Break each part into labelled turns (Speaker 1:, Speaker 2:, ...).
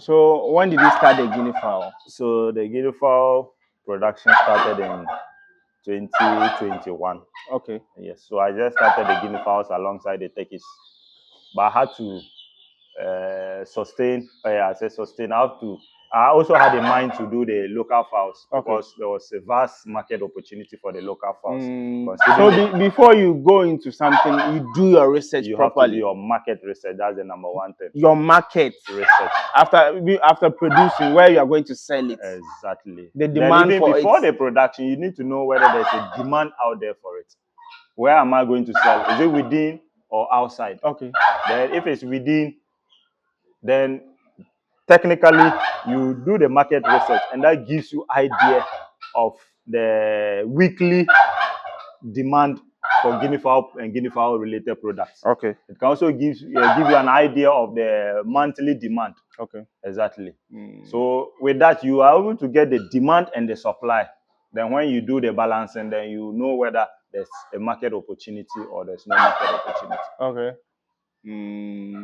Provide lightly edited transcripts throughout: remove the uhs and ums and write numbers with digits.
Speaker 1: So when did you start the guinea fowl?
Speaker 2: So the guinea fowl production started in 2021.
Speaker 1: Okay.
Speaker 2: Yes. So I just started the guinea fowls alongside the turkeys, but I had to sustain. I said sustain. I also had in mind to do the local fowls because there was a vast market opportunity for the local fowls.
Speaker 1: So before you go into something, you do your research
Speaker 2: you
Speaker 1: properly.
Speaker 2: have to do your market research. That's the number one thing.
Speaker 1: Your market
Speaker 2: research
Speaker 1: after producing, where you are going to sell it.
Speaker 2: Exactly.
Speaker 1: The demand
Speaker 2: then even
Speaker 1: for
Speaker 2: before
Speaker 1: it.
Speaker 2: the production, you need to know whether there's a demand out there for it. Where am I going to sell? Is it within or outside?
Speaker 1: Okay.
Speaker 2: Then if it's within, then technically you do the market research, and that gives you idea of the weekly demand for guinea fowl and guinea fowl related products.
Speaker 1: Okay.
Speaker 2: It can also give you an idea of the monthly demand.
Speaker 1: Okay.
Speaker 2: Exactly. So with that, you are able to get the demand and the supply. Then when you do the balancing, then you know whether there's a market opportunity or there's no market opportunity.
Speaker 1: Okay.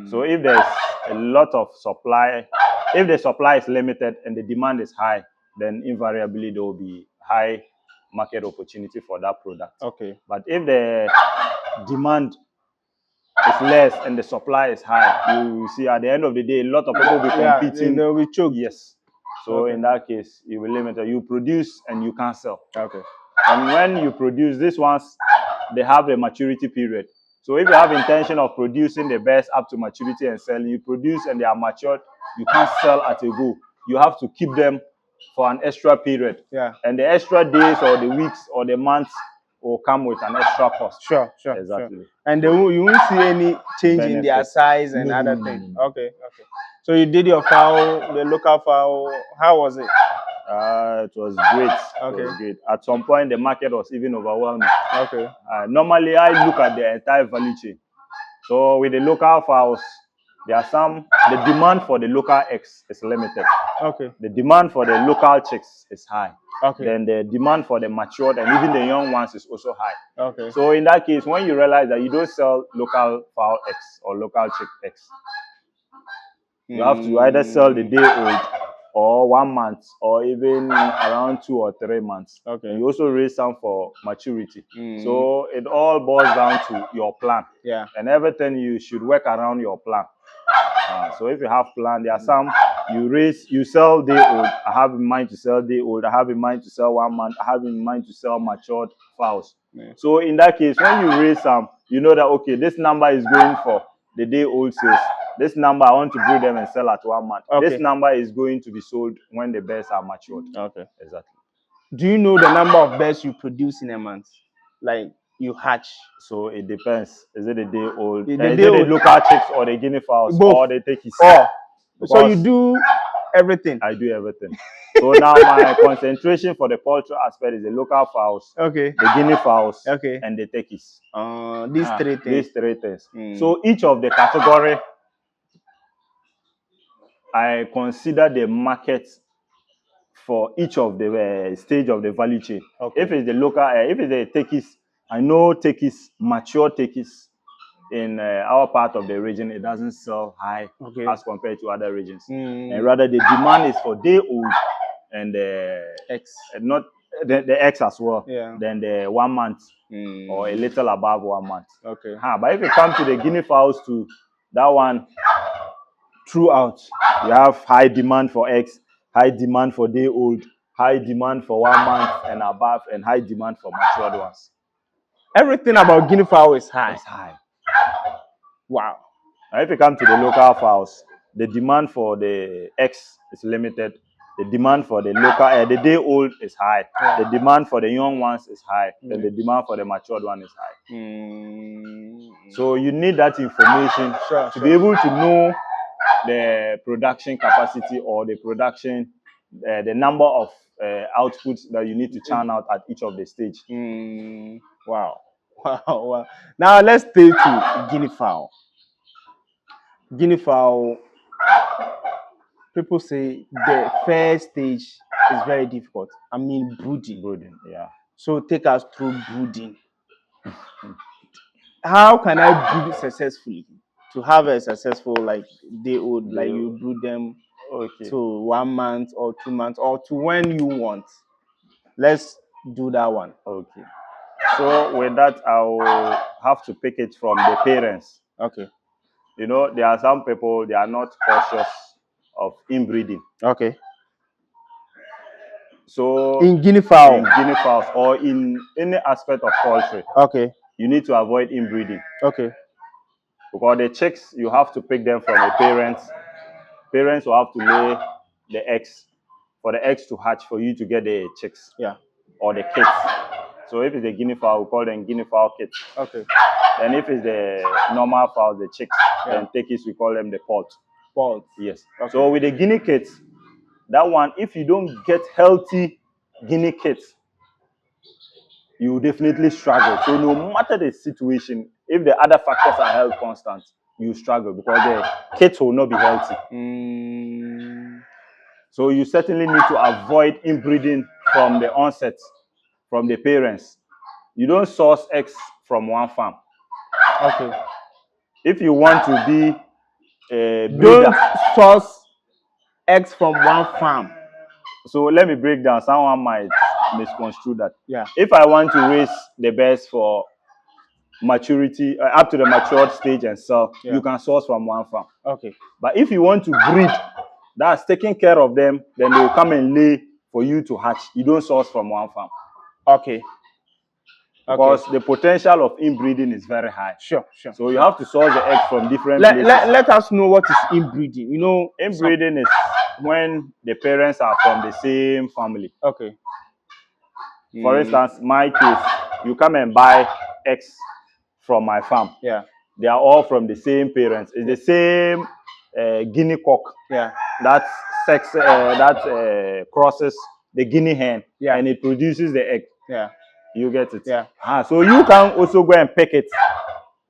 Speaker 2: So if there's a lot of supply, if the supply is limited and the demand is high, then invariably there will be high market opportunity for that product.
Speaker 1: Okay.
Speaker 2: But if the demand is less and the supply is high, you see at the end of the day, a lot of people will be competing.
Speaker 1: They'll be choked.
Speaker 2: Yes. So in that case, you will limit it. You produce and you can't sell.
Speaker 1: Okay.
Speaker 2: And when you produce, these ones, they have a maturity period. So if you have intention of producing the best up to maturity and selling, you produce and they are matured, you can't sell at a go. You have to keep them for an extra period.
Speaker 1: Yeah.
Speaker 2: And the extra days or the weeks or the months will come with an extra cost.
Speaker 1: Sure.
Speaker 2: Exactly.
Speaker 1: Sure. And you won't see any change in their size and other things. Okay. So you did your fowl, the local fowl. How was it?
Speaker 2: It was great.
Speaker 1: Okay.
Speaker 2: It was great. At some point, the market was even overwhelming.
Speaker 1: Okay.
Speaker 2: Normally, I look at the entire value chain. So with the local fowls, there are the demand for the local eggs is limited.
Speaker 1: Okay.
Speaker 2: The demand for the local chicks is high.
Speaker 1: Okay.
Speaker 2: Then the demand for the matured and even the young ones is also high.
Speaker 1: Okay.
Speaker 2: So in that case, when you realize that you don't sell local fowl eggs or local chick eggs, you have to either sell the day old or 1 month or even around 2 or 3 months.
Speaker 1: Okay.
Speaker 2: And you also raise some for maturity. So it all boils down to your plan.
Speaker 1: Yeah.
Speaker 2: And everything you should work around your plan. So if you have plan, there are some you sell day old. I have in mind to sell day old. I have in mind to sell 1 month. I have in mind to sell matured fowls. Yeah. So in that case, when you raise some, you know that okay, this number is going for the day old sales. This number I want to breed them and sell at 1 month. Okay. This number is going to be sold when the birds are matured.
Speaker 1: Okay.
Speaker 2: Exactly.
Speaker 1: Do you know the number of birds you produce in a month? Like you hatch?
Speaker 2: So it depends. Is it a day old?
Speaker 1: Is
Speaker 2: it the local chicks or the guinea fowls?
Speaker 1: Both.
Speaker 2: Or the turkeys?
Speaker 1: So you do everything?
Speaker 2: I do everything. So now my concentration for the poultry aspect is the local fowls,
Speaker 1: okay,
Speaker 2: the guinea fowls,
Speaker 1: okay,
Speaker 2: and the turkeys.
Speaker 1: These three things.
Speaker 2: These three things. So each of the category, I consider the market for each of the stage of the value chain. Okay. If it's the local, if it's the turkeys, I know turkeys, mature turkeys in our part of the region, it doesn't sell high as compared to other regions. And rather the demand is for day old and the eggs, not the eggs as well. Yeah. Then the 1 month or a little above 1 month. Okay. But if you come to the guinea fowls too, that one throughout, you have high demand for eggs, high demand for day old, high demand for 1 month and above, and high demand for matured ones.
Speaker 1: Everything about guinea fowl is high.
Speaker 2: It's high.
Speaker 1: Wow.
Speaker 2: Now, if you come to the local fowls, the demand for the eggs is limited. The demand for the local, the day old is high. Yeah. The demand for the young ones is high. And the demand for the matured one is high. So you need that information to be able to know the production capacity or the production, the number of outputs that you need to churn out at each of the stage.
Speaker 1: Wow. Now let's stay to guinea fowl. Guinea fowl, people say the first stage is very difficult. I mean brooding.
Speaker 2: Brooding, yeah.
Speaker 1: So take us through brooding. How can I brood successfully? To have a successful like day old, like you brood them? to 1 month or 2 months or to when you want. Let's do that one.
Speaker 2: Okay. So with that, I'll have to pick it from the parents.
Speaker 1: Okay.
Speaker 2: You know, there are some people, they are not cautious of inbreeding.
Speaker 1: Okay.
Speaker 2: So
Speaker 1: in guinea fowl,
Speaker 2: or in any aspect of poultry,
Speaker 1: okay,
Speaker 2: you need to avoid inbreeding.
Speaker 1: Okay.
Speaker 2: Because the chicks, you have to pick them from the parents. Parents will have to lay the eggs for the eggs to hatch for you to get the chicks.
Speaker 1: Yeah.
Speaker 2: Or the kits. So if it's a guinea fowl, we call them guinea fowl kits.
Speaker 1: Okay.
Speaker 2: And if it's the normal fowl, the chicks, then turkeys, we call them the poult.
Speaker 1: Poult.
Speaker 2: Yes.
Speaker 1: Okay.
Speaker 2: So with the guinea kits, that one, if you don't get healthy guinea kits, you definitely struggle. So no matter the situation, if the other factors are held constant, you struggle because the kits will not be healthy. So you certainly need to avoid inbreeding from the onset, from the parents. You don't source eggs from one farm.
Speaker 1: Okay.
Speaker 2: If you want to be a breeder,
Speaker 1: don't source eggs from one farm.
Speaker 2: So let me break down. Someone might misconstrue that.
Speaker 1: Yeah.
Speaker 2: If I want to raise the birds for maturity, up to the matured stage and sell, you can source from one farm.
Speaker 1: Okay.
Speaker 2: But if you want to breed, that's taking care of them, then they will come and lay for you to hatch. You don't source from one farm.
Speaker 1: Okay.
Speaker 2: Because the potential of inbreeding is very high.
Speaker 1: Sure.
Speaker 2: So you have to source the eggs from different places.
Speaker 1: Let us know what is inbreeding. You know,
Speaker 2: inbreeding is when the parents are from the same family.
Speaker 1: Okay.
Speaker 2: For instance, my case, you come and buy eggs from my farm.
Speaker 1: Yeah.
Speaker 2: They are all from the same parents. It's the same guinea cock.
Speaker 1: Yeah.
Speaker 2: That crosses the guinea hen.
Speaker 1: Yeah.
Speaker 2: And it produces the egg.
Speaker 1: Yeah.
Speaker 2: You get it?
Speaker 1: Yeah.
Speaker 2: So you can also go and pick it.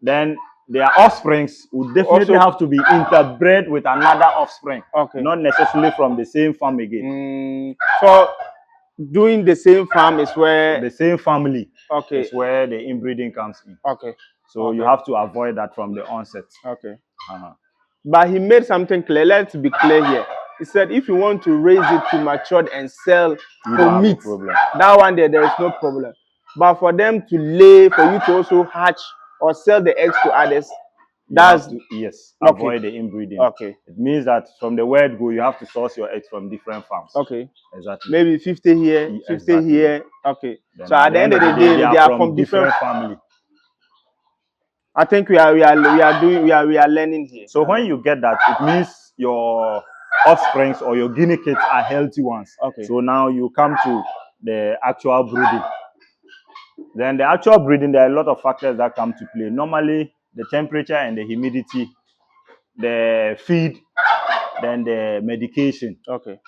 Speaker 2: Then their offsprings would definitely have to be interbred with another offspring.
Speaker 1: Okay.
Speaker 2: Not necessarily from the same farm again.
Speaker 1: So doing the same farm is where
Speaker 2: the same family
Speaker 1: is
Speaker 2: where the inbreeding comes in.
Speaker 1: Okay.
Speaker 2: So you have to avoid that from the onset.
Speaker 1: Okay. But he made something clear. Let's be clear here. He said if you want to raise it to mature and sell for meat, that one there is no problem. But for them to lay, for you to also hatch or sell the eggs to others,
Speaker 2: avoid the inbreeding.
Speaker 1: Okay.
Speaker 2: It means that from the word go, you have to source your eggs from different farms.
Speaker 1: Okay.
Speaker 2: Exactly.
Speaker 1: Maybe 50 here, 50 here. Okay. Then so at the end of the day, they are from different
Speaker 2: family.
Speaker 1: I think we are learning here.
Speaker 2: So when you get that, it means your offsprings or your guinea kids are healthy ones.
Speaker 1: Okay.
Speaker 2: So now you come to the actual brooding. Then the actual breeding, there are a lot of factors that come to play. Normally, the temperature and the humidity, the feed, then the medication.
Speaker 1: Okay.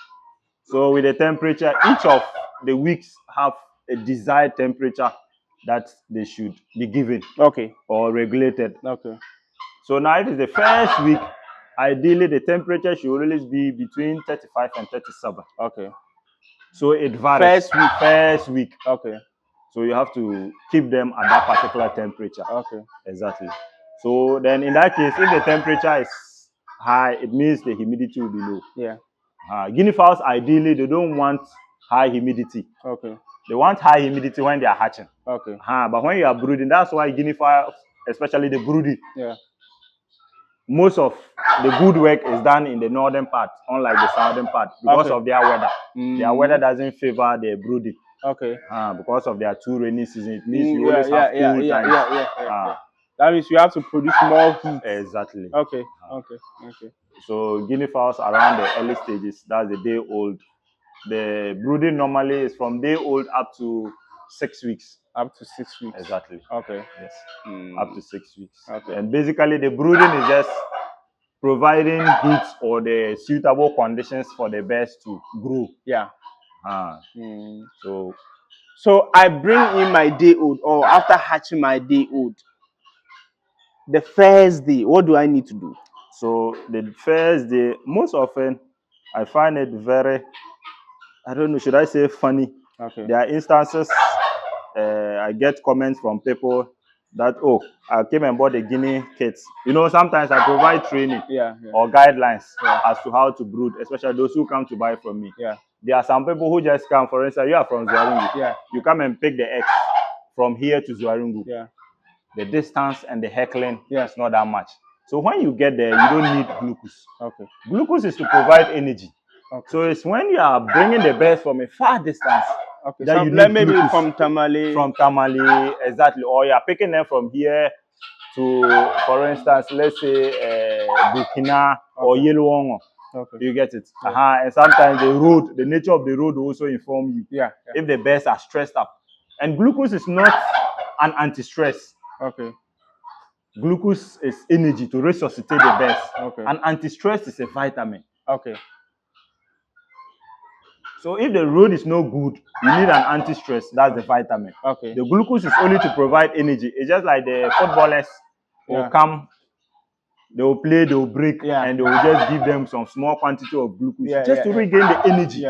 Speaker 2: So with the temperature, each of the weeks have a desired temperature that they should be given.
Speaker 1: Okay.
Speaker 2: Or regulated.
Speaker 1: Okay.
Speaker 2: So now if it's the first week, ideally the temperature should always be between 35 and 37.
Speaker 1: Okay.
Speaker 2: So it varies. First week.
Speaker 1: Okay.
Speaker 2: So you have to keep them at that particular temperature.
Speaker 1: Okay.
Speaker 2: Exactly. So then in that case, if the temperature is high, it means the humidity will be low.
Speaker 1: Yeah.
Speaker 2: Guinea fowls, ideally, they don't want high humidity.
Speaker 1: Okay.
Speaker 2: They want high humidity when they are hatching.
Speaker 1: Okay.
Speaker 2: But when you are brooding, that's why guinea fowls, especially the brooding, most of the good work is done in the northern part, unlike the southern part, because of their weather. Their weather doesn't favor the brooding.
Speaker 1: Okay.
Speaker 2: Because of their too rainy season, it means you always have cool times.
Speaker 1: That means you have to produce more heat.
Speaker 2: Exactly.
Speaker 1: Okay.
Speaker 2: So guinea fowls around the early stages, that's the day old. The brooding normally is from day old up to 6 weeks.
Speaker 1: Up to 6 weeks.
Speaker 2: Exactly.
Speaker 1: Okay.
Speaker 2: Yes. Up to 6 weeks.
Speaker 1: Okay.
Speaker 2: And basically the brooding is just providing heat or the suitable conditions for the birds to grow.
Speaker 1: Yeah. So I bring in my day old, or after hatching my day old, the first day, what do I need to do?
Speaker 2: So the first day, most often, I find it very, I don't know, should I say funny?
Speaker 1: Okay.
Speaker 2: There are instances, I get comments from people, that, oh, I came and bought the Guinea kits. You know, sometimes I provide training
Speaker 1: Yeah.
Speaker 2: or guidelines as to how to brood, especially those who come to buy from me.
Speaker 1: Yeah.
Speaker 2: There are some people who just come, for instance, you are from Zuarungu.
Speaker 1: Yeah.
Speaker 2: You come and pick the eggs from here to Zuarungu.
Speaker 1: Yeah.
Speaker 2: The distance and the heckling
Speaker 1: is
Speaker 2: not that much. So when you get there, you don't need glucose.
Speaker 1: Okay.
Speaker 2: Glucose is to provide energy.
Speaker 1: Okay.
Speaker 2: So it's when you are bringing the birds from a far distance that you need
Speaker 1: maybe
Speaker 2: glucose.
Speaker 1: From
Speaker 2: Tamale, exactly. Or you are picking them from here to, for instance, let's say Burkina or Yellow.
Speaker 1: Okay.
Speaker 2: You get it? Yeah. And sometimes the nature of the road will also inform you.
Speaker 1: Yeah.
Speaker 2: If the birds are stressed up. And glucose is not an anti-stress.
Speaker 1: Okay.
Speaker 2: Glucose is energy to resuscitate the birds.
Speaker 1: Okay.
Speaker 2: And anti-stress is a vitamin.
Speaker 1: Okay.
Speaker 2: So if the road is no good, you need an anti-stress. That's the vitamin.
Speaker 1: Okay.
Speaker 2: The glucose is only to provide energy. It's just like the footballers will come, they will play, they will break, and they will just give them some small quantity of glucose just to regain the energy.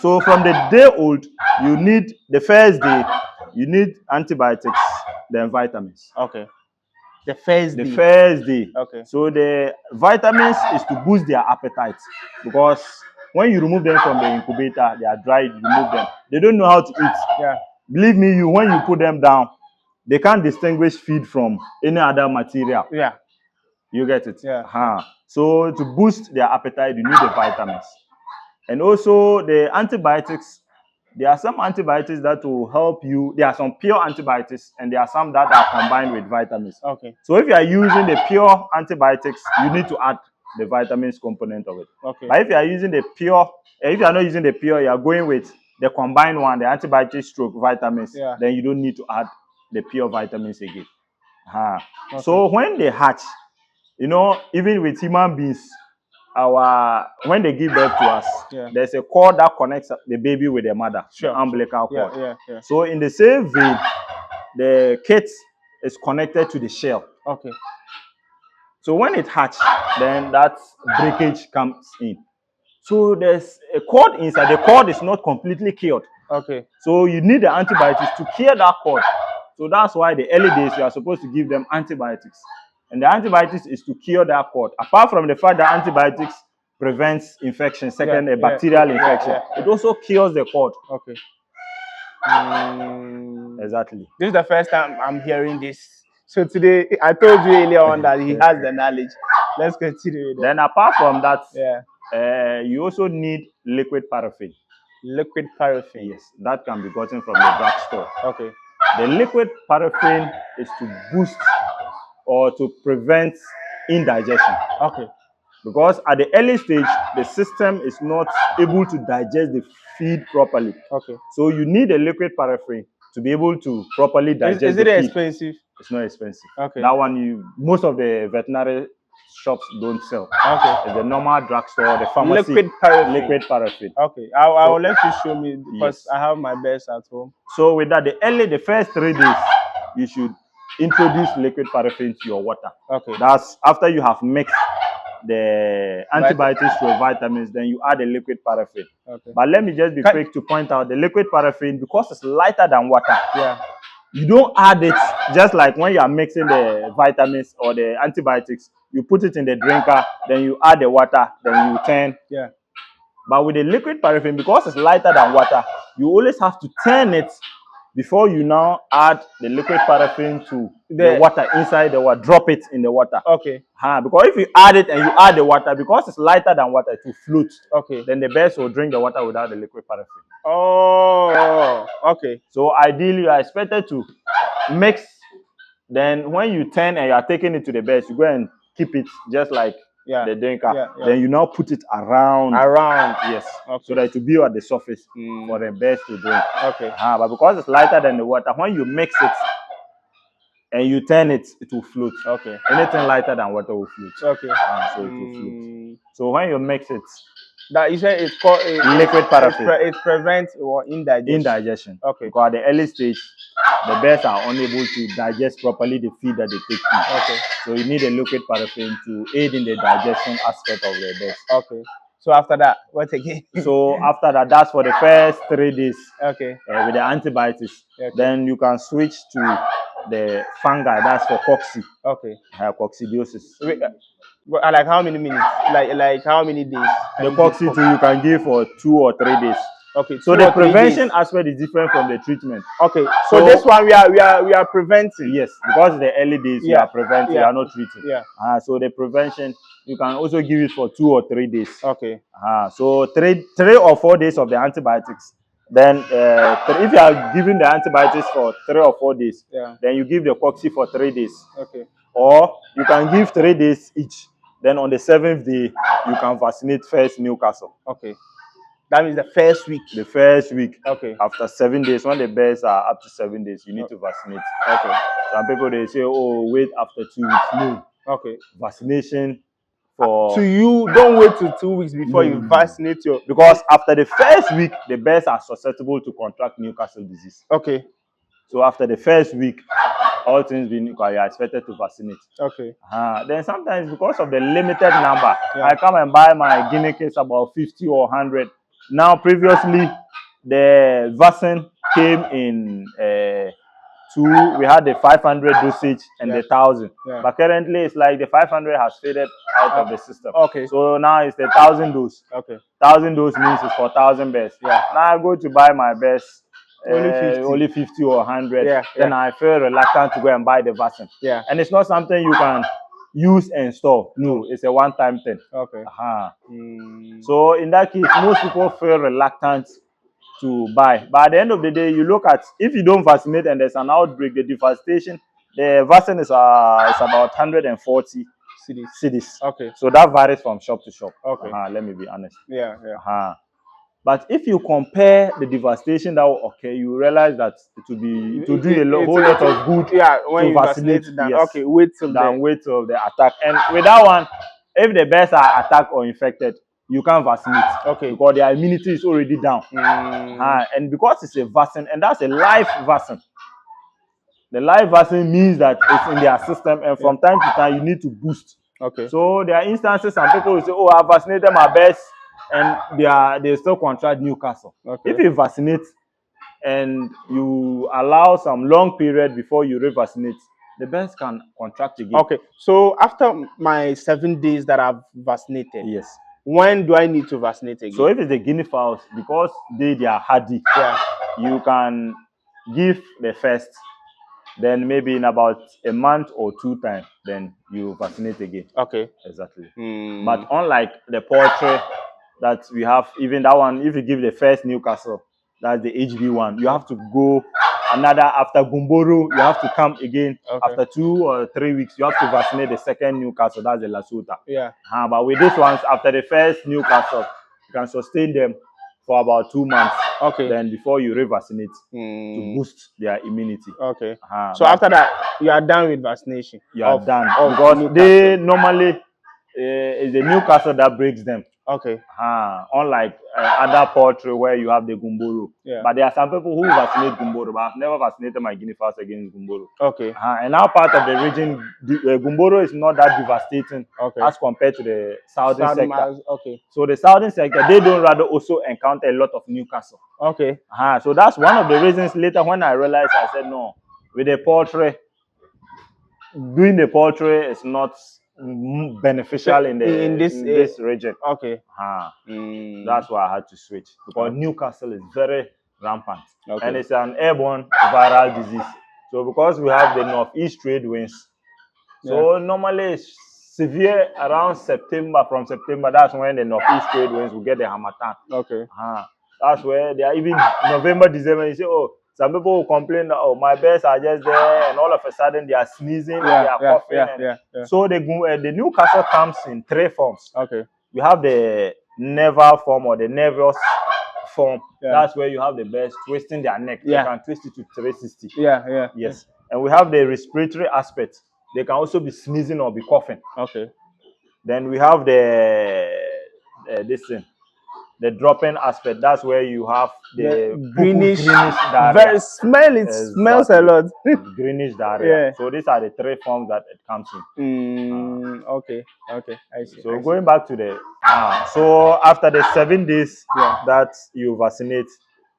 Speaker 2: So from the day old, you need the first day, you need antibiotics, then vitamins.
Speaker 1: Okay. The first
Speaker 2: day.
Speaker 1: Okay.
Speaker 2: So the vitamins is to boost their appetite, because when you remove them from the incubator, they are dry, you remove them. They don't know how to eat.
Speaker 1: Yeah.
Speaker 2: Believe me, when you put them down, they can't distinguish feed from any other material.
Speaker 1: Yeah.
Speaker 2: You get it?
Speaker 1: Yeah.
Speaker 2: So to boost their appetite, you need the vitamins. And also the antibiotics. There are some antibiotics that will help you. There are some pure antibiotics, and there are some that are combined with vitamins.
Speaker 1: Okay.
Speaker 2: So if you are using the pure antibiotics, you need to add the vitamins component of it.
Speaker 1: Okay.
Speaker 2: But if you are using the pure, if you are not using the pure, you are going with the combined one, the antibiotics stroke vitamins, then you don't need to add the pure vitamins again. Okay. So when they hatch, you know, even with human beings, when they give birth to us, there's a cord that connects the baby with the mother, the umbilical cord. So in the same vein, the kit is connected to the shell.
Speaker 1: Okay.
Speaker 2: So when it hatches, then that breakage comes in. So there's a cord inside. The cord is not completely cured.
Speaker 1: Okay.
Speaker 2: So you need the antibiotics to cure that cord. So that's why the early days you are supposed to give them antibiotics. And the antibiotics is to cure that cord. Apart from the fact that antibiotics prevents infection, a bacterial infection, it also cures the cord.
Speaker 1: Okay.
Speaker 2: Exactly.
Speaker 1: This is the first time I'm hearing this. So today, I told you earlier on that he has the knowledge. Let's continue with that.
Speaker 2: Then apart from that, you also need liquid paraffin.
Speaker 1: Liquid paraffin?
Speaker 2: Yes, that can be gotten from the drugstore.
Speaker 1: Okay.
Speaker 2: The liquid paraffin is to boost or to prevent indigestion.
Speaker 1: Okay.
Speaker 2: Because at the early stage, the system is not able to digest the feed properly.
Speaker 1: Okay.
Speaker 2: So you need a liquid paraffin to be able to properly digest the feed.
Speaker 1: Is it expensive?
Speaker 2: It's not expensive.
Speaker 1: Okay.
Speaker 2: That one, most of the veterinary shops don't sell.
Speaker 1: Okay.
Speaker 2: It's the normal drugstore, the pharmacy.
Speaker 1: Liquid paraffin.
Speaker 2: Liquid paraffin.
Speaker 1: Okay. I will let you show me, because I have my best at home.
Speaker 2: So with that, the first 3 days, you should introduce liquid paraffin to your water.
Speaker 1: Okay.
Speaker 2: That's after you have mixed the antibiotics with vitamins, then you add a liquid paraffin.
Speaker 1: Okay.
Speaker 2: But let me just be quick to point out the liquid paraffin, because it's lighter than water.
Speaker 1: Yeah.
Speaker 2: You don't add it just like when you are mixing the vitamins or the antibiotics. You put it in the drinker, then you add the water, then you turn.
Speaker 1: Yeah.
Speaker 2: But with the liquid paraffin, because it's lighter than water, you always have to turn it before you now add the liquid paraffin to the water inside the water. Drop it in the water.
Speaker 1: Okay.
Speaker 2: Because if you add it and you add the water, because it's lighter than water, it will float.
Speaker 1: Okay.
Speaker 2: Then the birds will drink the water without the liquid paraffin.
Speaker 1: Oh, okay.
Speaker 2: So ideally, you are expected to mix. Then when you turn and you are taking it to the birds, you go and keep it just like the drinker. Then you now put it around. Yes. Okay. So that it will be at the surface for the birds to drink.
Speaker 1: Okay.
Speaker 2: But because it's lighter than the water, when you mix it and you turn it, it will float.
Speaker 1: Okay.
Speaker 2: Anything lighter than water will float.
Speaker 1: Okay.
Speaker 2: So it will float. So when you mix it,
Speaker 1: that you said it's called
Speaker 2: liquid paraffin.
Speaker 1: It prevents
Speaker 2: indigestion.
Speaker 1: Okay.
Speaker 2: Because at the early stage, the birds are unable to digest properly the feed that they take in.
Speaker 1: Okay.
Speaker 2: So you need a liquid paraffin to aid in the digestion aspect of the birds.
Speaker 1: Okay. So after that, what again?
Speaker 2: So after that, that's for the first 3 days.
Speaker 1: Okay.
Speaker 2: With the antibiotics.
Speaker 1: Okay.
Speaker 2: Then you can switch to the fungi. That's for cocci.
Speaker 1: Okay.
Speaker 2: Coccidiosis.
Speaker 1: Wait, like how many minutes? Like how many days?
Speaker 2: The cocci too, you can give for 2 or 3 days.
Speaker 1: Okay.
Speaker 2: So the prevention aspect is different from the treatment.
Speaker 1: Okay. So this one we are preventing.
Speaker 2: Yes, because the early days you are preventing, you are not treating.
Speaker 1: Yeah.
Speaker 2: So the prevention, you can also give it for 2 or 3 days.
Speaker 1: Okay.
Speaker 2: So 3 or 4 days of the antibiotics. Then if you are giving the antibiotics for 3 or 4 days, then you give the cocci for 3 days.
Speaker 1: Okay.
Speaker 2: Or you can give 3 days each. Then on the 7th day, you can vaccinate first Newcastle.
Speaker 1: Okay. That means the first week.
Speaker 2: The first week.
Speaker 1: Okay.
Speaker 2: After 7 days, when the bears are up to 7 days, you need to vaccinate.
Speaker 1: Okay.
Speaker 2: Some people they say, oh, wait after 2 weeks. No.
Speaker 1: Okay.
Speaker 2: Vaccination for.
Speaker 1: So you don't wait till 2 weeks before you vaccinate your.
Speaker 2: Because after the first week, the bears are susceptible to contract Newcastle disease.
Speaker 1: Okay.
Speaker 2: So after the first week, all things being equal, you are expected to vaccinate.
Speaker 1: Okay.
Speaker 2: Then sometimes because of the limited number, I come and buy my Guinea case about 50 or 100. Now previously, the vaccine came in we had the 500 dosage and the 1,000. But currently it's like the 500 has faded out of the system.
Speaker 1: Okay.
Speaker 2: So now it's the 1,000 dose.
Speaker 1: Okay.
Speaker 2: 1,000 dose means it's for 1,000 bears. Now I go to buy my bears. Only 50 or 100. Then I feel reluctant to go and buy the vaccine. And it's not something you can use and store. No, it's a one-time thing.
Speaker 1: Okay.
Speaker 2: So in that case, most people feel reluctant to buy. But at the end of the day, you look at, if you don't vaccinate and there's an outbreak, the devastation, the vaccine is about 140 cedis.
Speaker 1: Okay.
Speaker 2: So that varies from shop to shop.
Speaker 1: Okay.
Speaker 2: Let me be honest.
Speaker 1: Yeah.
Speaker 2: But if you compare the devastation that will occur, you realize that it will do a whole lot of good
Speaker 1: when
Speaker 2: to
Speaker 1: you
Speaker 2: vaccinate.
Speaker 1: Okay, wait till
Speaker 2: the attack. And with that one, if the bears are attacked or infected, you can't vaccinate.
Speaker 1: Okay.
Speaker 2: Because their immunity is already down. And because it's a vaccine, and that's a live vaccine. The live vaccine means that it's in their system, and from time to time, you need to boost.
Speaker 1: Okay.
Speaker 2: So there are instances some people will say, oh, I vaccinated my bears, and they still contract Newcastle. Okay. If you vaccinate and you allow some long period before you revaccinate, the bears can contract again.
Speaker 1: Okay. So after my 7 days that I've vaccinated, when do I need to vaccinate again?
Speaker 2: So if it's the guinea fowls, because they are hardy, you can give the first, then maybe in about a month or 2 time, then you vaccinate again.
Speaker 1: Okay.
Speaker 2: Exactly. But unlike the poultry that we have, even that one, if you give the first Newcastle, that's the HB one, you have to go another after Gumboro, you have to come again. After 2 or 3 weeks, you have to vaccinate the second Newcastle, that's the Lasota. But with these ones, after the first Newcastle, you can sustain them for about 2 months. Then before you revaccinate to boost their immunity.
Speaker 1: So after that, you are done with vaccination.
Speaker 2: You are done because they normally it's the Newcastle that breaks them. Unlike other poultry where you have the Gumboro. But there are some people who vaccinate Gumboro, but I've never vaccinated my guinea fowls against Gumboro. And our part of the region, Gumboro is not that devastating as compared to the southern sector. So the southern sector, they don't rather also encounter a lot of Newcastle. So that's one of the reasons later when I realized, I said, no, with the poultry, doing the poultry is not beneficial in this region. That's why I had to switch, because Newcastle is very rampant and it's an airborne viral disease. So because we have the northeast trade winds, so normally it's severe around September. From September, that's when the northeast trade winds will get the harmattan. That's where they are. Even November, December, you say, oh, some people will complain that, oh, my bears are just there, and all of a sudden they are sneezing, they are coughing. So the Newcastle comes in 3 forms. You have the nerval form or the nervous form. That's where you have the bears twisting their neck. They can twist it to 360. Yes. And we have the respiratory aspect. They can also be sneezing or be coughing. Then we have the the dropping aspect. That's where you have the
Speaker 1: greenish
Speaker 2: diarrhea.
Speaker 1: Very smell. It smells a lot.
Speaker 2: Greenish diarrhea. So these are the 3 forms that it comes in.
Speaker 1: Okay. Okay. I see.
Speaker 2: So going back to the so after the 7 days that you vaccinate,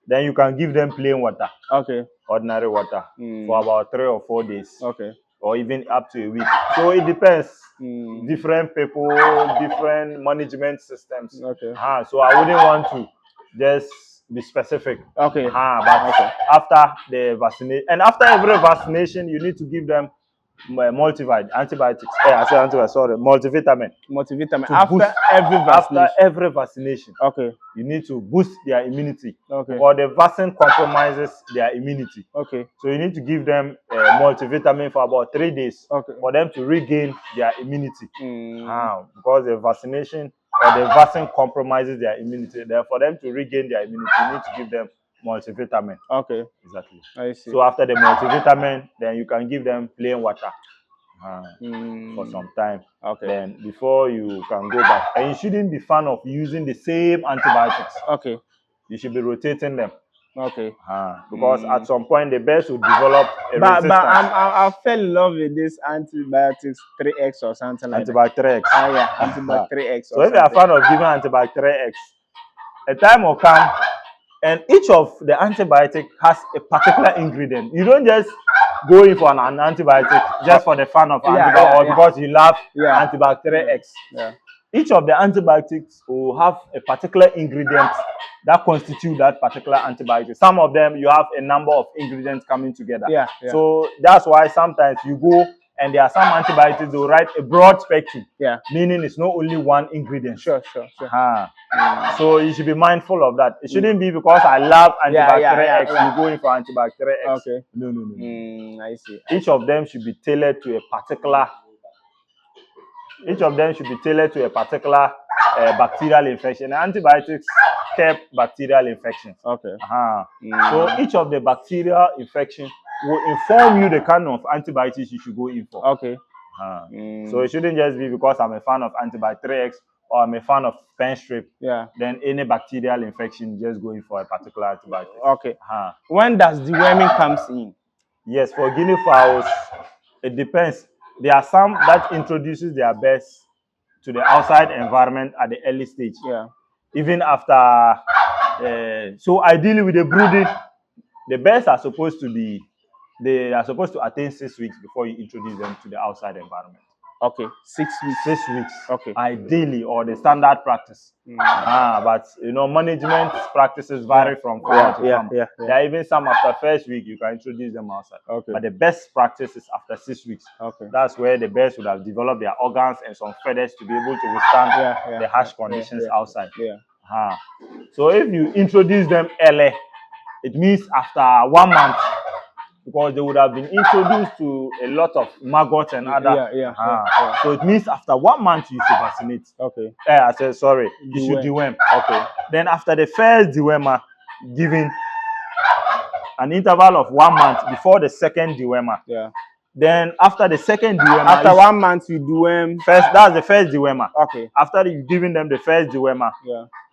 Speaker 2: then you can give them plain water.
Speaker 1: Okay.
Speaker 2: Ordinary water for about 3 or 4 days.
Speaker 1: Okay.
Speaker 2: Or even up to a week. So it depends. Different people, different management systems.
Speaker 1: Okay.
Speaker 2: So I wouldn't want to just be specific.
Speaker 1: Okay.
Speaker 2: But after the vaccination, and after every vaccination, you need to give them multivitamin, antibiotics. I said antibiotics, sorry, multivitamin.
Speaker 1: Multivitamin after every vaccination. Okay.
Speaker 2: You need to boost their immunity.
Speaker 1: Okay.
Speaker 2: Or the vaccine compromises their immunity.
Speaker 1: Okay.
Speaker 2: So you need to give them multivitamin for about 3 days.
Speaker 1: Okay.
Speaker 2: For them to regain their immunity. Because the vaccination or the vaccine compromises their immunity. Then for them to regain their immunity, you need to give them multivitamin.
Speaker 1: Okay.
Speaker 2: Exactly.
Speaker 1: I see.
Speaker 2: So after the multivitamin, then you can give them plain water for some time.
Speaker 1: Okay.
Speaker 2: Then before you can go back. And you shouldn't be fan of using the same antibiotics.
Speaker 1: Okay.
Speaker 2: You should be rotating them.
Speaker 1: Okay.
Speaker 2: Because at some point the birds will develop a resistance.
Speaker 1: But I fell in love with this antibiotics 3X or something like
Speaker 2: Antibiotic 3X.
Speaker 1: Yeah, antibiotic 3X.
Speaker 2: So if you are a fan of giving antibiotic 3X, a time will come and each of the antibiotic has a particular ingredient. You don't just go in for an antibiotic just for the fun of antibiotic or because you love antibiotic 3X.
Speaker 1: Yeah.
Speaker 2: Each of the antibiotics will have a particular ingredient that constitute that particular antibiotic. Some of them you have a number of ingredients coming together.
Speaker 1: Yeah.
Speaker 2: So that's why sometimes you go and there are some antibiotics they will write a broad spectrum. Yeah. Meaning it's not only one ingredient.
Speaker 1: Sure.
Speaker 2: So you should be mindful of that. It shouldn't be because I love antibiotic X, you go in for antibiotic X.
Speaker 1: Okay.
Speaker 2: No.
Speaker 1: I see.
Speaker 2: Each of them should be tailored to a particular. Each of them should be tailored to a particular bacterial infection. Antibiotics keep bacterial infections.
Speaker 1: Okay.
Speaker 2: So each of the bacterial infection will inform you the kind of antibiotics you should go in for.
Speaker 1: Okay.
Speaker 2: So it shouldn't just be because I'm a fan of antibiotic X or I'm a fan of pen strip.
Speaker 1: Yeah.
Speaker 2: Then any bacterial infection, just go in for a particular antibiotic.
Speaker 1: Okay. When does deworming comes in?
Speaker 2: Yes, for Guinea fowls, it depends. There are some that introduces their birds to the outside environment at the early stage.
Speaker 1: Yeah.
Speaker 2: Even after, so ideally with the brooding, the birds are supposed to be, they are supposed to attain 6 weeks before you introduce them to the outside environment.
Speaker 1: Okay, 6 weeks.
Speaker 2: 6 weeks.
Speaker 1: Okay.
Speaker 2: Ideally, or the standard practice. But you know, management practices vary from farm to farm. There are even some after first week you can introduce them outside. Okay. But the best practice is after 6 weeks. Okay. That's where the birds would have developed their organs and some feathers to be able to withstand the harsh conditions outside. So if you introduce them early, it means after 1 month. Because they would have been introduced to a lot of maggots and other. So it means after 1 month you should vaccinate. Okay. I said sorry. You should deworm. Okay. Then after the first dewormer, given an interval of 1 month before the second dewormer. Yeah. Then after the second dewormer,
Speaker 1: after 1 month you deworm.
Speaker 2: First, that's the first dewormer.
Speaker 1: Okay.
Speaker 2: After you've given them the first dewormer,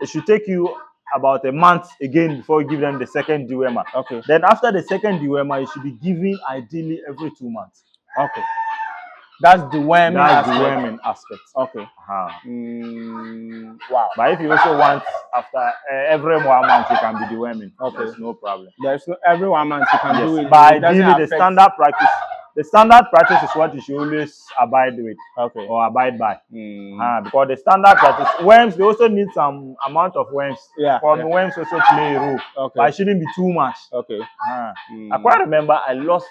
Speaker 2: it should take you about a month again before you give them the second dewormer. Okay. Then after the second dewormer, you should be giving ideally every 2 months.
Speaker 1: Okay. That's deworming.
Speaker 2: That's deworming aspect.
Speaker 1: Okay.
Speaker 2: Wow. But if you also want after every 1 month, you can be deworming. Okay. There's no problem.
Speaker 1: There's no every 1 month you can do it.
Speaker 2: But ideally, the standard practice. The standard practice is what you should always abide with, or abide by. Because the standard practice, worms, they also need some amount of worms. Worms also play a role, but it shouldn't be too much. Okay. I quite remember I lost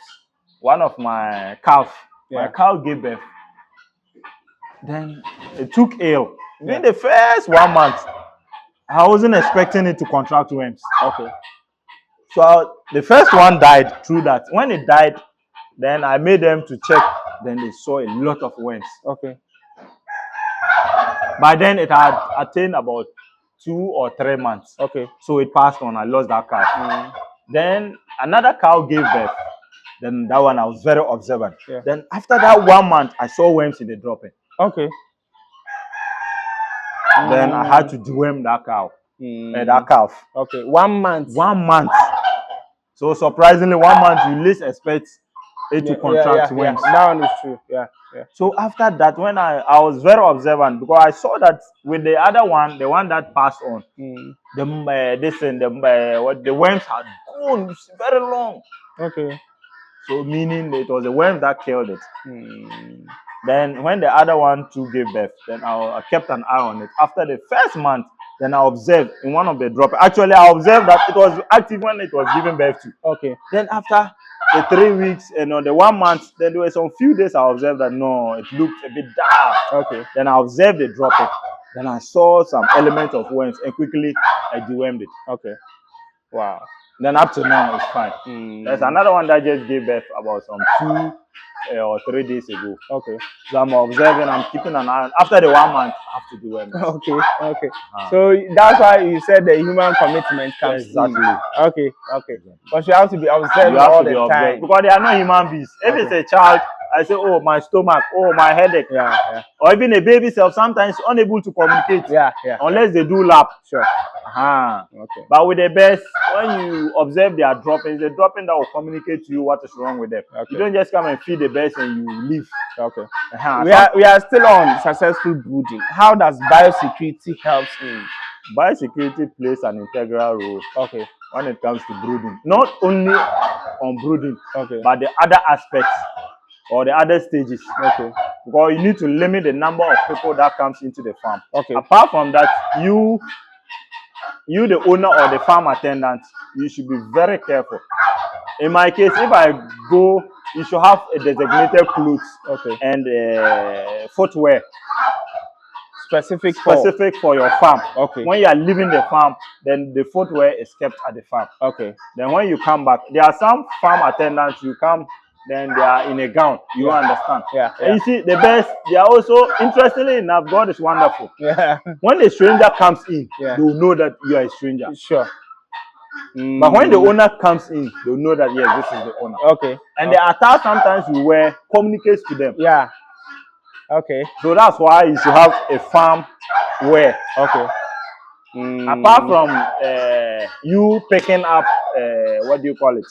Speaker 2: one of my calf. My cow gave birth. Then it took ill. In the first 1 month, I wasn't expecting it to contract worms. Okay. So the first one died through that. When it died, then I made them to check. Then they saw a lot of worms. Okay. By then it had attained about 2 or 3 months. Okay. So it passed on. I lost that cow. Then another cow gave birth. Then that one I was very observant. Then after that 1 month, I saw worms in the dropping. Okay. Then I had to deworm that cow. That calf.
Speaker 1: Okay. 1 month.
Speaker 2: 1 month. So surprisingly, 1 month you least expect it to contract worms.
Speaker 1: Yeah. That one is true. Yeah.
Speaker 2: So after that, when I was very observant because I saw that with the other one, the one that passed on, the worms had gone very long.
Speaker 1: Okay.
Speaker 2: So meaning it was the worm that killed it. Then when the other one too gave birth, then I kept an eye on it. After the first month, then I observed in one of the drop. Actually, I observed that it was active when it was giving birth to.
Speaker 1: Okay.
Speaker 2: Then after the 3 weeks and on the 1 month, then there were some few days I observed that no, it looked a bit dark.
Speaker 1: Okay.
Speaker 2: Then I observed the dropping. Then I saw some element of worms and quickly I dewormed it.
Speaker 1: Okay. Wow.
Speaker 2: Then up to now it's fine. There's another one that just gave birth about some 2 or 3 days ago.
Speaker 1: Okay.
Speaker 2: So I'm observing, I'm keeping an eye on. After the 1 month, I have to deworm it.
Speaker 1: Okay. So that's why you said the human commitment comes.
Speaker 2: Exactly.
Speaker 1: Okay. But you have to be observed all the time.
Speaker 2: Because they are not human beings. If it's a child, I say, oh, my stomach, oh, my headache.
Speaker 1: Yeah.
Speaker 2: Or even a baby self, sometimes unable to communicate.
Speaker 1: Yeah.
Speaker 2: Unless they do lap.
Speaker 1: Sure.
Speaker 2: Okay. But with the birds, when you observe their droppings, the dropping that will communicate to you what is wrong with them. Okay. You don't just come and feed the birds and you leave.
Speaker 1: Okay. We are still on successful brooding. How does biosecurity help in?
Speaker 2: Biosecurity plays an integral role.
Speaker 1: Okay.
Speaker 2: When it comes to brooding, not only on brooding, but the other aspects or the other stages.
Speaker 1: Okay.
Speaker 2: Because you need to limit the number of people that comes into the farm.
Speaker 1: Okay.
Speaker 2: Apart from that, you the owner or the farm attendant, you should be very careful. In my case, if I go, you should have a designated clothes and footwear
Speaker 1: specific
Speaker 2: for your farm.
Speaker 1: Okay.
Speaker 2: When you are leaving the farm, then the footwear is kept at the farm.
Speaker 1: Okay.
Speaker 2: Then when you come back, there are some farm attendants, you come, then they are in a gown. You understand?
Speaker 1: Yeah.
Speaker 2: And you see, the best, they are also, interestingly enough, God is wonderful.
Speaker 1: Yeah.
Speaker 2: When a stranger comes in, they will know that you are a stranger.
Speaker 1: Sure.
Speaker 2: But when the owner comes in, they'll know that, yes, this is the owner.
Speaker 1: Okay.
Speaker 2: And the attire sometimes you wear communicates to them.
Speaker 1: Yeah. Okay.
Speaker 2: So that's why you should have a farm wear.
Speaker 1: Okay.
Speaker 2: Apart from you picking up, what do you call it?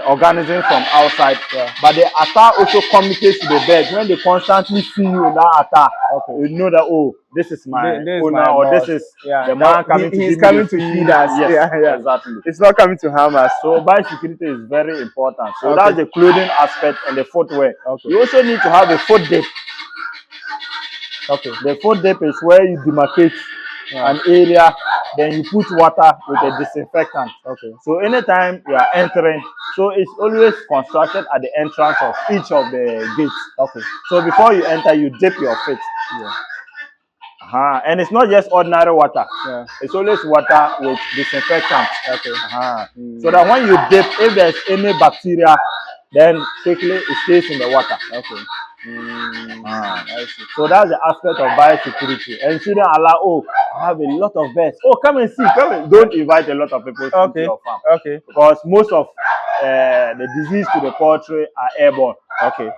Speaker 2: Organism from outside, but the attire also communicates to the birds. When they constantly see you in that attire, you know that, oh, this is my owner, or this is the man coming to
Speaker 1: he's coming to feed us.
Speaker 2: Yes, exactly.
Speaker 1: It's not coming to harm us.
Speaker 2: So biosecurity is very important. So that's the clothing aspect and the footwear. You also need to have a foot dip. The foot dip is where you demarcate an area, then you put water with a disinfectant. So anytime you are entering, so it's always constructed at the entrance of each of the gates. So before you enter, you dip your feet. And it's not just ordinary water. It's always water with disinfectant. So that when you dip, if there's any bacteria, then quickly it stays in the water. I see. So that's the aspect of biosecurity. And shouldn't allow, oh, I have a lot of birds. Oh, come and see, come and don't invite a lot of people to your farm. Because most of the disease to the poultry are airborne.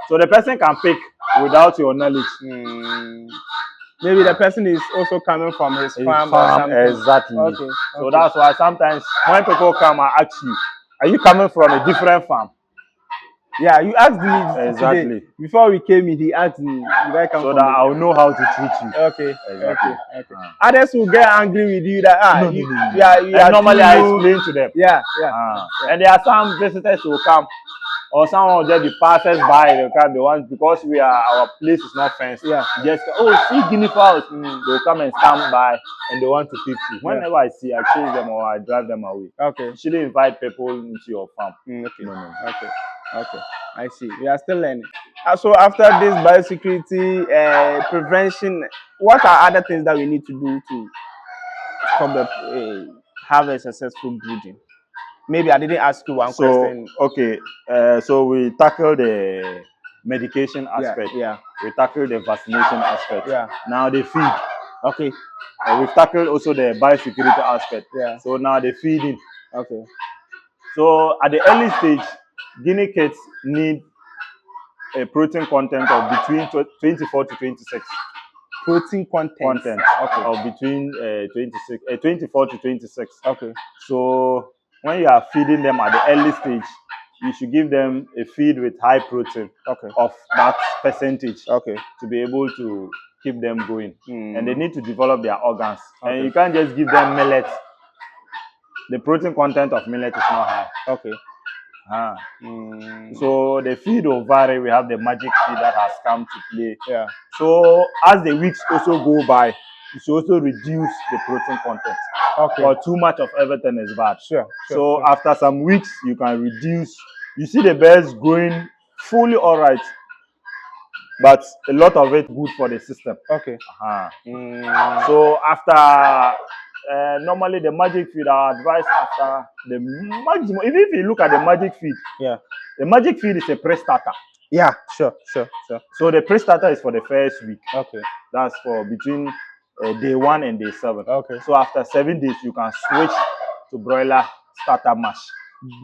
Speaker 2: So the person can pick without your knowledge.
Speaker 1: Maybe the person is also coming from his farm or something.
Speaker 2: Exactly. So that's why sometimes when people come and ask you, are you coming from a different farm?
Speaker 1: Yeah, you asked me today. Before we came in, he asked me, did I come
Speaker 2: so that I'll know how to treat you.
Speaker 1: Okay. Others will get angry with you that
Speaker 2: and normally I explain to them. And there are some visitors who come, or someone will just be passers by. They come, they want, because our place is not fenced. Just see Guinea fowls. They'll come and stand by and they want to pick you. Whenever I see, I chase them or I drive them away. You shouldn't invite people into your farm.
Speaker 1: Okay, I see. We are still learning. So after this biosecurity prevention, what are other things that we need to do to stop have a successful breeding? Maybe I didn't ask you one question.
Speaker 2: So we tackle the medication aspect. We tackle the vaccination aspect. Now the feed. We've tackled also the biosecurity aspect. So now the feeding. So at the early stage, guinea pigs need a protein content of between 24 to 26.
Speaker 1: Protein content.
Speaker 2: Of between 24 to 26. So when you are feeding them at the early stage, you should give them a feed with high protein of that percentage to be able to keep them going. And they need to develop their organs. And you can't just give them millet. The protein content of millet is not high. So the feed will vary. We have the magic feed that has come to play. So as the weeks also go by, you should also reduce the protein content. Or too much of everything is bad. So after some weeks, you can reduce. You see the birds growing fully all right, but a lot of it good for the system. So after normally the magic feed, our advice after the maximum, even if you look at the magic feed, the magic feed is a pre-starter. So the pre-starter is for the first week. That's for between day 1 and day 7. So after 7 days, you can switch to broiler starter mash.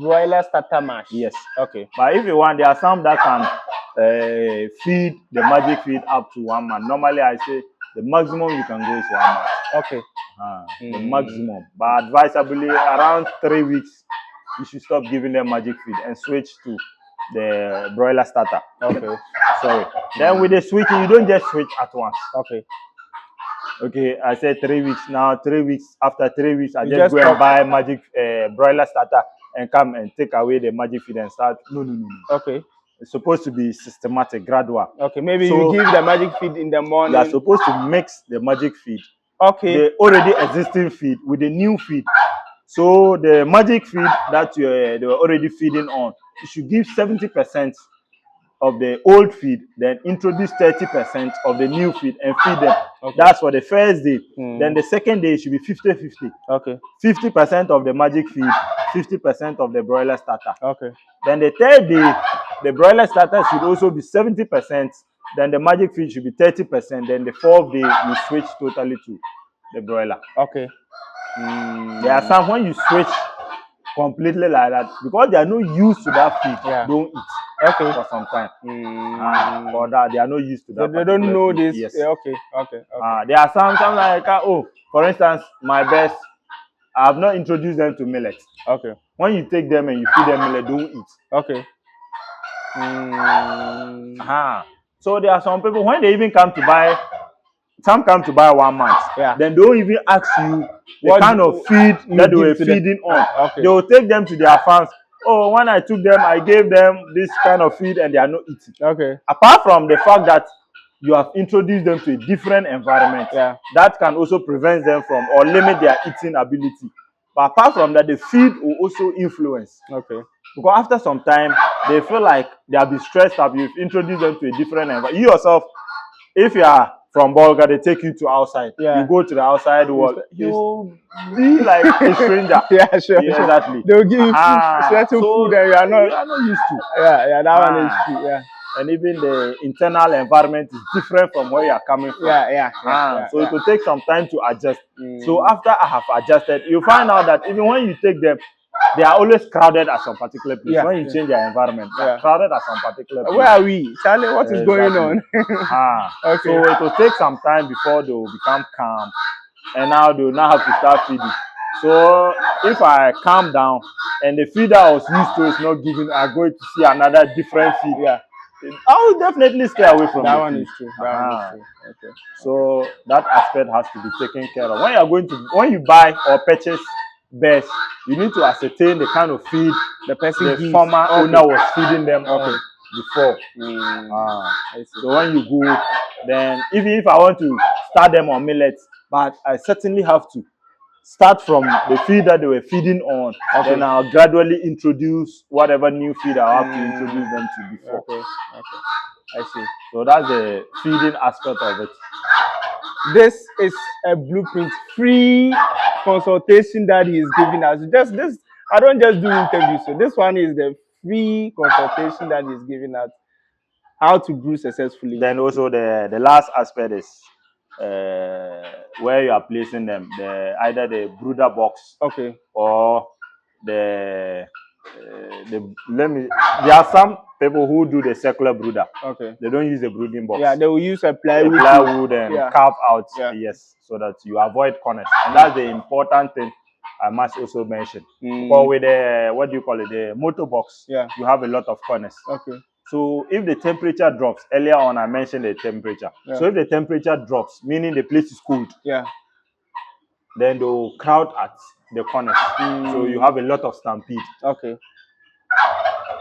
Speaker 1: Broiler starter mash.
Speaker 2: Yes. But if you want, there are some that can feed the magic feed up to 1 month. Normally, I say the maximum you can go is 1 month. The maximum. But advisably, around 3 weeks, you should stop giving them magic feed and switch to the broiler starter. Sorry. Then with the switching, you don't just switch at once. I said 3 weeks. Now 3 weeks. After 3 weeks, I just go and buy magic broiler starter and come and take away the magic feed and start. No. It's supposed to be systematic, gradual.
Speaker 1: Maybe you give the magic feed in the morning.
Speaker 2: You are supposed to mix the magic feed. The already existing feed with the new feed. So the magic feed that they were already feeding on, you should give 70% of the old feed, then introduce 30% of the new feed and feed them. That's for the first day. Then the second day should be 50-50. 50% of the magic feed, 50% of the broiler starter. Then the third day, the broiler starter should also be 70%. Then the magic feed should be 30%. Then the fourth day, you switch totally to the broiler. There are some when you switch completely like that, because they are not used to that feed, don't eat for some time. For that, they are not used to that.
Speaker 1: They don't know
Speaker 2: feed.
Speaker 1: this.
Speaker 2: Yes.
Speaker 1: There
Speaker 2: are some like, for instance, my best, I have not introduced them to millet. When you take them and you feed them millet, don't eat. So there are some people, when they even come to buy, some come to buy 1 month. Then they don't even ask you the kind of feed that they were feeding on. They will take them to their farms. Oh, when I took them, I gave them this kind of feed and they are not eating. Apart from the fact that you have introduced them to a different environment, that can also prevent them from or limit their eating ability. But apart from that, the feed will also influence. Because after some time, they feel like they have been stressed up. You've introduced them to a different environment. You yourself, if you are from Bulgaria, they take you to outside. You go to the outside world, you'll be like a stranger. Exactly.
Speaker 1: They'll give you certain food that you are
Speaker 2: not used to.
Speaker 1: That one is true.
Speaker 2: And even the internal environment is different from where you are coming from. So it will take some time to adjust. So after I have adjusted, you find out that even when you take them, they are always crowded at some particular place. When you change their environment, they are crowded at some particular place.
Speaker 1: Where are we? Charlie, what is going on?
Speaker 2: So it will take some time before they will become calm. And now they will now have to start feeding. So if I calm down and the feeder I was used to is not giving, I'm going to see another different feed. I will definitely stay away from
Speaker 1: that one. Is true.
Speaker 2: So that aspect has to be taken care of. When you are going to, when you buy or purchase birds, you need to ascertain the kind of feed the former owner was feeding them on before. So when you go, then even if I want to start them on millet, but I certainly have to start from the feed that they were feeding on, then I'll gradually introduce whatever new feed I have to introduce them to before.
Speaker 1: I see.
Speaker 2: So that's the feeding aspect of it.
Speaker 1: This is a blueprint free consultation that he is giving us. Just this, I don't just do interviews. So this one is the free consultation that he is giving us, how to brew successfully.
Speaker 2: Then also the last aspect is where you are placing them, either the brooder box or there are some people who do the circular brooder. They don't use the brooding box.
Speaker 1: They will use a plywood
Speaker 2: and carve out, so that you avoid corners. And that's the important thing I must also mention. But with the, what do you call it, the motor box, you have a lot of corners.
Speaker 1: Okay.
Speaker 2: So if the temperature drops, earlier on I mentioned the temperature. So if the temperature drops, meaning the place is cold, then they'll crowd at the corners. So you have a lot of stampede.
Speaker 1: Okay.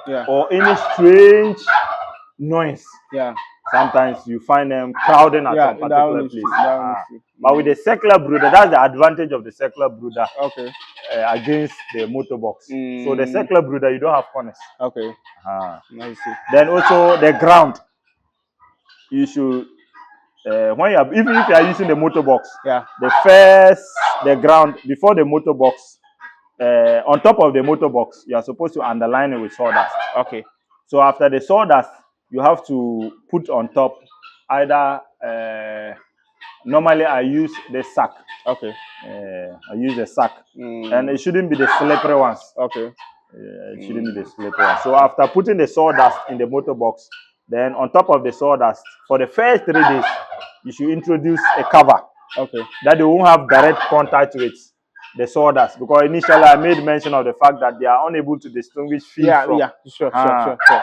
Speaker 1: Yeah.
Speaker 2: Or any strange noise.
Speaker 1: Yeah.
Speaker 2: Sometimes you find them crowding at some particular place. But with the circular brooder, that's the advantage of the circular brooder.
Speaker 1: Okay.
Speaker 2: Against the motor box. So the circular brooder, you don't have corners.
Speaker 1: Okay.
Speaker 2: I
Speaker 1: see.
Speaker 2: Then also the ground. You should when you are, even if you are using the motor box, the ground before the motor box, on top of the motor box, you are supposed to underline it with sawdust.
Speaker 1: Okay.
Speaker 2: So after the sawdust, you have to put on top either normally I use the sack.
Speaker 1: Okay.
Speaker 2: I use the sack, and it shouldn't be the slippery ones.
Speaker 1: Okay.
Speaker 2: It shouldn't be the slippery ones. So after putting the sawdust in the motor box, then on top of the sawdust, for the first 3 days, you should introduce a cover.
Speaker 1: Okay. That
Speaker 2: they won't have direct contact with the sawdust, because initially I made mention of the fact that they are unable to distinguish feed from.
Speaker 1: Sure.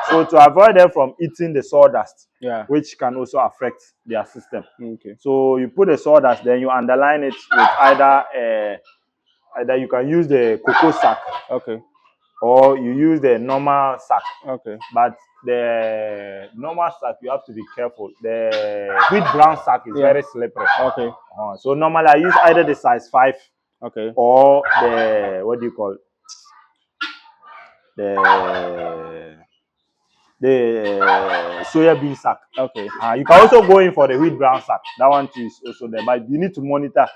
Speaker 2: So to avoid them from eating the sawdust, which can also affect their system.
Speaker 1: Okay.
Speaker 2: So you put the sawdust, then you underline it with either you can use the cocoa sack.
Speaker 1: Okay.
Speaker 2: Or you use the normal sack.
Speaker 1: Okay.
Speaker 2: But the normal sack, you have to be careful. The wheat brown sack is very slippery.
Speaker 1: Okay.
Speaker 2: So normally I use either the size 5.
Speaker 1: Okay.
Speaker 2: Or the, what do you call it? The soya bean sack.
Speaker 1: Okay.
Speaker 2: You can also go in for the wheat brown sack. That one too is also there. But you need to monitor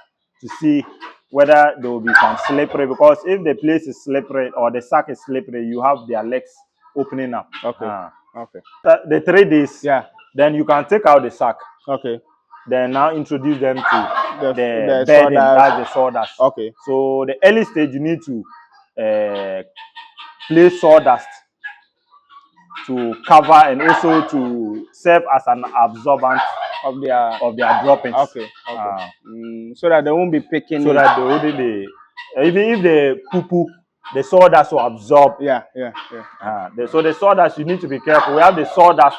Speaker 2: to see whether there will be some slippery, because if the place is slippery or the sack is slippery, you have their legs opening up.
Speaker 1: Okay. Okay.
Speaker 2: The 3 days, then you can take out the sack.
Speaker 1: Okay.
Speaker 2: Then now introduce them to the
Speaker 1: sawdust.
Speaker 2: bedding, that's the sawdust.
Speaker 1: Okay.
Speaker 2: So the early stage, you need to place sawdust to cover and also to serve as an absorbent
Speaker 1: of their
Speaker 2: droppings.
Speaker 1: Okay. So that they won't be picking.
Speaker 2: So that they wouldn't be, even if they poo-poo, the sawdust will absorb. So the sawdust, you need to be careful. We have the sawdust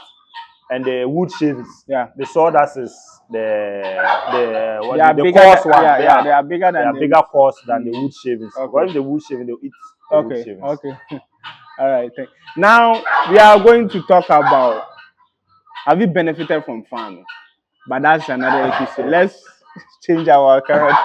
Speaker 2: and the wood shavings. The sawdust is the coarse one.
Speaker 1: They are bigger than
Speaker 2: they are bigger coarse than the wood shavings. What if the wood shaving, they'll eat the wood shavings.
Speaker 1: Okay. All right. Now we are going to talk about, have you benefited from farming? But that's another episode. Let's change our current.